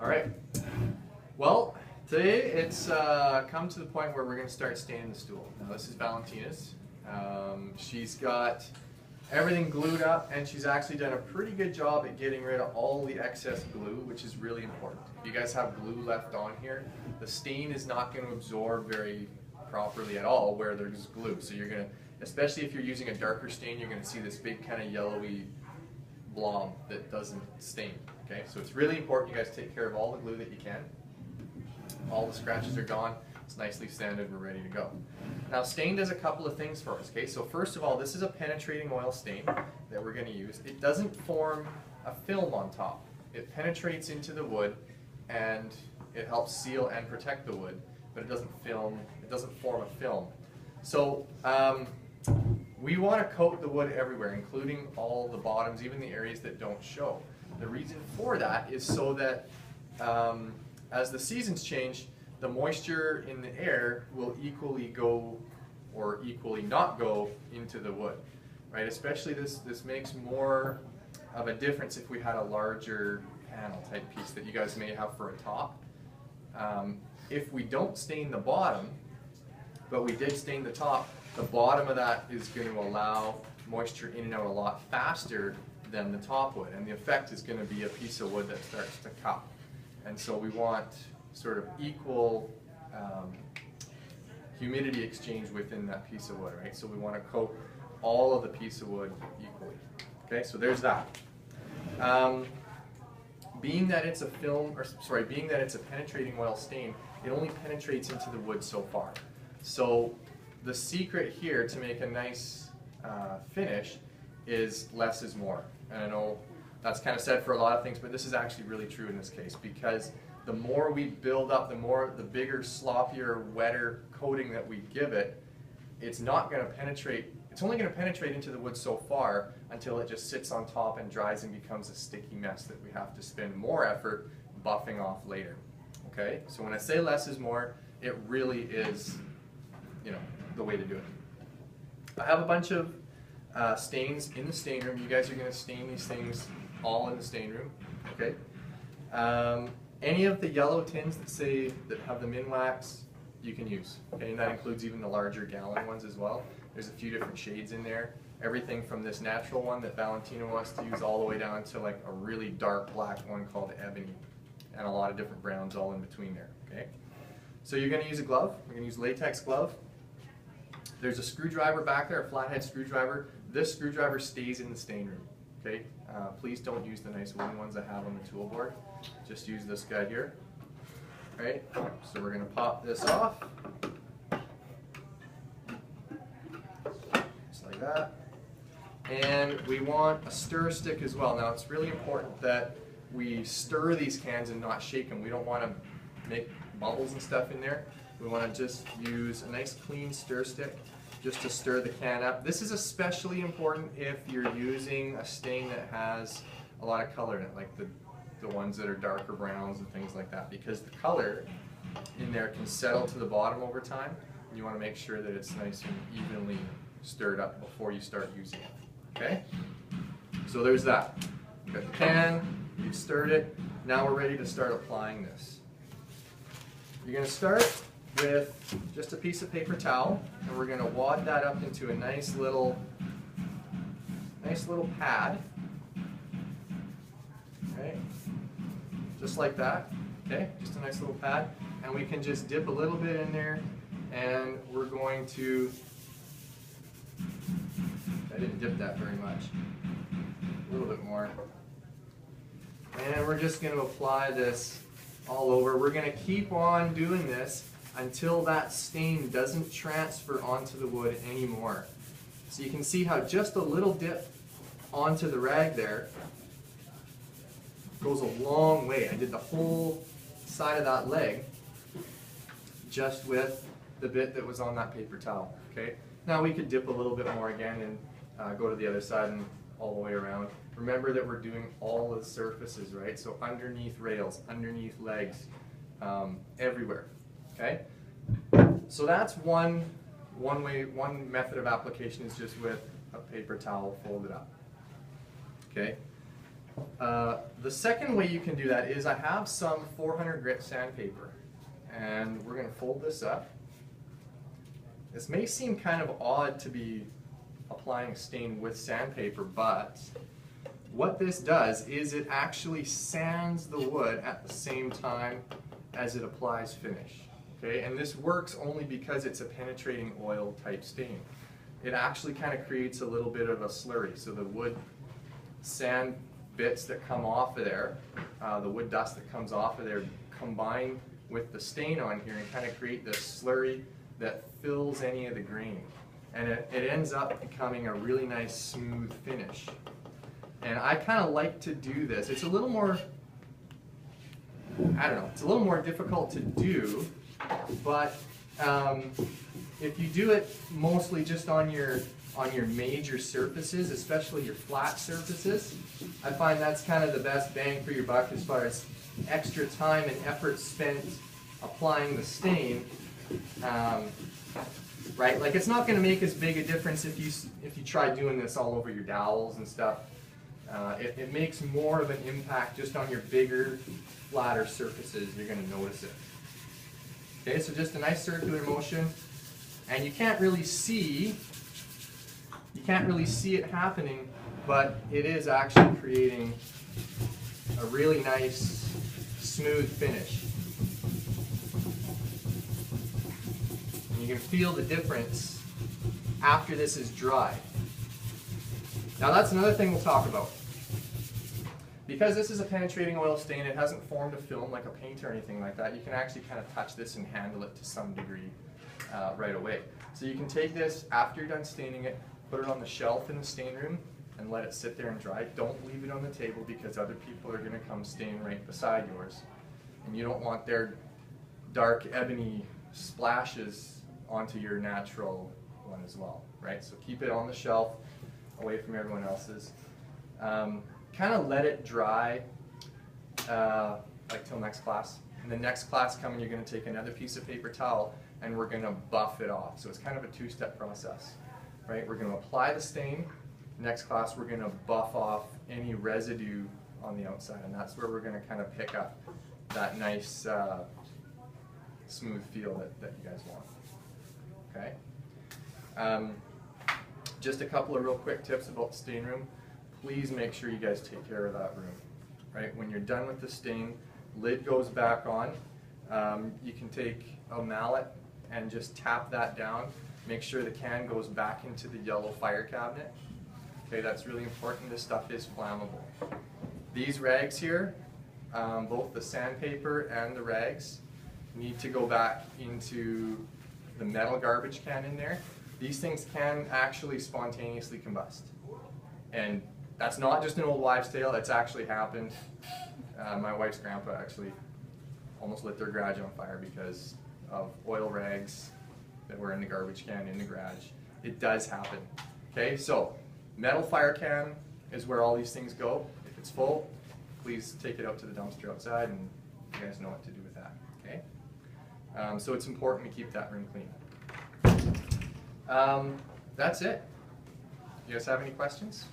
All right. Well, today it's come to the point where we're going to start staining the stool. Now this is Valentina's. She's got everything glued up, and she's actually done a pretty good job at getting rid of all the excess glue, which is really important. If you guys have glue left on here, the stain is not going to absorb very properly at all where there's glue. So you're going to, especially if you're using a darker stain, you're going to see this big kind of yellowy blob that doesn't stain. Okay, so it's really important you guys take care of all the glue that you can. All the scratches are gone. It's nicely sanded. We're ready to go. Now, stain does a couple of things for us. Okay, so first of all, this is a penetrating oil stain that we're going to use. It doesn't form a film on top. It penetrates into the wood, and it helps seal and protect the wood, but it doesn't form a film. So we want to coat the wood everywhere, including all the bottoms, even the areas that don't show. The reason for that is so that as the seasons change, the moisture in the air will equally go or equally not go into the wood, right? Especially this makes more of a difference if we had a larger panel type piece that you guys may have for a top. If we don't stain the bottom, but we did stain the top, the bottom of that is going to allow moisture in and out a lot faster than the top would, and the effect is going to be a piece of wood that starts to cup. And so we want sort of equal humidity exchange within that piece of wood, right? So we want to coat all of the piece of wood equally. Okay, so there's that. Being that it's a penetrating oil stain, it only penetrates into the wood so far. So the secret here to make a nice finish is less is more. And I know that's kind of said for a lot of things, but this is actually really true in this case, because the more we build up, the bigger, sloppier, wetter coating that we give it, it's not going to penetrate. It's only going to penetrate into the wood so far until it just sits on top and dries and becomes a sticky mess that we have to spend more effort buffing off later. Okay, so when I say less is more, it really is, the way to do it. I have a bunch of stains in the stain room. You guys are going to stain these things all in the stain room. Okay. Any of the yellow tins that have the Minwax, you can use. Okay, and that includes even the larger gallon ones as well. There's a few different shades in there. Everything from this natural one that Valentina wants to use all the way down to like a really dark black one called ebony, and a lot of different browns all in between there. Okay. So you're going to use a glove. We're going to use latex glove. There's a screwdriver back there, a flathead screwdriver. This screwdriver stays in the stain room. Okay. Please don't use the nice wooden ones I have on the tool board. Just use this guy here. All right. So we're going to pop this off, just like that. And we want a stir stick as well. Now it's really important that we stir these cans and not shake them. We don't want to make bubbles and stuff in there. We want to just use a nice clean stir stick just to stir the can up. This is especially important if you're using a stain that has a lot of color in it, like the ones that are darker browns and things like that, because the color in there can settle to the bottom over time. And you want to make sure that it's nice and evenly stirred up before you start using it. Okay? So there's that. We've got the pan, you've stirred it. Now we're ready to start applying this. You're going to start with just a piece of paper towel, and we're going to wad that up into a nice little pad. Okay, just like that. Okay, just a nice little pad, and we can just dip a little bit in there, and we're going to. I didn't dip that very much. A little bit more, and we're just going to apply this all over. We're going to keep on doing this until that stain doesn't transfer onto the wood anymore. So you can see how just a little dip onto the rag there goes a long way. I did the whole side of that leg just with the bit that was on that paper towel. Okay. Now we could dip a little bit more again and go to the other side and all the way around. Remember that we're doing all the surfaces, right? So underneath rails, underneath legs, everywhere. Okay? So that's one method of application is just with a paper towel folded up. Okay? The second way you can do that is I have some 400 grit sandpaper, and we're going to fold this up. This may seem kind of odd to be applying a stain with sandpaper, but what this does is it actually sands the wood at the same time as it applies finish. Okay? And this works only because it's a penetrating oil type stain. It actually kind of creates a little bit of a slurry, so the wood sand bits that come off of there, the wood dust that comes off of there, combine with the stain on here and kind of create this slurry that fills any of the grain. And it ends up becoming a really nice smooth finish. And I kind of like to do this. It's a little more, I don't know, it's a little more difficult to do, but if you do it mostly just on your major surfaces, especially your flat surfaces, I find that's kind of the best bang for your buck as far as extra time and effort spent applying the stain. Right? Like, it's not going to make as big a difference if you try doing this all over your dowels and stuff. It makes more of an impact just on your bigger, flatter surfaces. You're going to notice it. Okay, so just a nice circular motion, and you can't really see it happening, but it is actually creating a really nice, smooth finish. And you can feel the difference after this is dry. Now that's another thing we'll talk about. Because this is a penetrating oil stain, it hasn't formed a film like a paint or anything like that. You can actually kind of touch this and handle it to some degree right away. So you can take this after you're done staining it, put it on the shelf in the stain room, and let it sit there and dry. Don't leave it on the table because other people are going to come stain right beside yours. And you don't want their dark ebony splashes onto your natural one as well, right? So keep it on the shelf, away from everyone else's. Kind of let it dry like till next class. In the next class coming, you're going to take another piece of paper towel and we're going to buff it off. So it's kind of a two-step process, right? We're going to apply the stain. Next class, we're going to buff off any residue on the outside, and that's where we're going to kind of pick up that nice smooth feel that you guys want. Okay. Just a couple of real quick tips about the stain room. Please make sure you guys take care of that room. Right? When you're done with the stain, lid goes back on. You can take a mallet and just tap that down. Make sure the can goes back into the yellow fire cabinet. Okay, that's really important. This stuff is flammable. These rags here, both the sandpaper and the rags, need to go back into the metal garbage can in there. These things can actually spontaneously combust. And that's not just an old wives' tale, that's actually happened. My wife's grandpa actually almost lit their garage on fire because of oil rags that were in the garbage can in the garage. It does happen. Okay, so metal fire can is where all these things go. If it's full, please take it out to the dumpster outside and you guys know what to do with that. Okay, so it's important to keep that room clean. That's it. You guys have any questions?